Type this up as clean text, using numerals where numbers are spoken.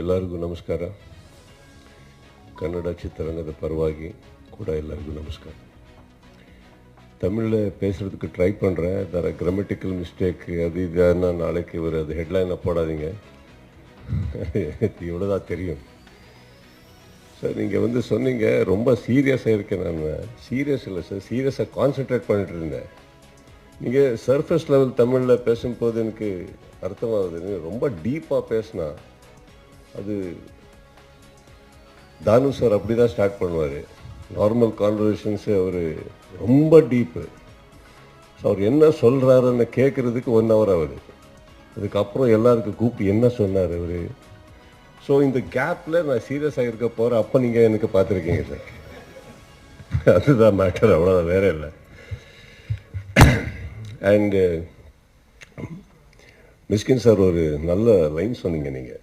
ಎಲ್ಲರಿಗೂ ನಮಸ್ಕಾರ. ಕನ್ನಡ ಚಿತ್ರರಂಗದ ಪರವಾಗಿ ಕೂಡ ಎಲ್ಲರಿಗೂ ನಮಸ್ಕಾರ. தமிழில் பேசுகிறதுக்கு ட்ரை பண்ணுறேன். தர கிராமட்டிக்கல் மிஸ்டேக் அது இதுன்னா நாளைக்கு ஒரு அது ஹெட்லைனை போடாதீங்க. இவ்வளோதான் தெரியும் சார். நீங்கள் சொன்னீங்க ரொம்ப சீரியஸாக இருக்கேன். நான் சீரியஸ் இல்லை சார், சீரியஸாக கான்சென்ட்ரேட் பண்ணிட்டு இருந்தேன். நீங்கள் சர்ஃபேஸ் லெவல் தமிழில் பேசும்போது எனக்கு அர்த்தமாகுது. ரொம்ப டீப்பாக பேசினா அது தானு சார் அப்படி தான் ஸ்டார்ட் பண்ணுவார். நார்மல் கான்வர்சேஷன்ஸு அவர் ரொம்ப டீப்பு. ஸோ அவர் என்ன சொல்கிறாருன்னு கேட்குறதுக்கு 1 hour ஆகுது. அதுக்கப்புறம் எல்லாருக்கும் கூப்பிட்டு என்ன சொன்னார் அவர். ஸோ இந்த கேப்பில் நான் சீரியஸாக இருக்க போகிறேன். அப்போ நீங்கள் எனக்கு பார்த்துருக்கீங்க சார். அதுதான் மேட்டர், அவ்வளோதான், வேற இல்லை. அண்டு மிஸ்கின் சார் ஒரு நல்ல லைன் சொன்னீங்க நீங்கள்.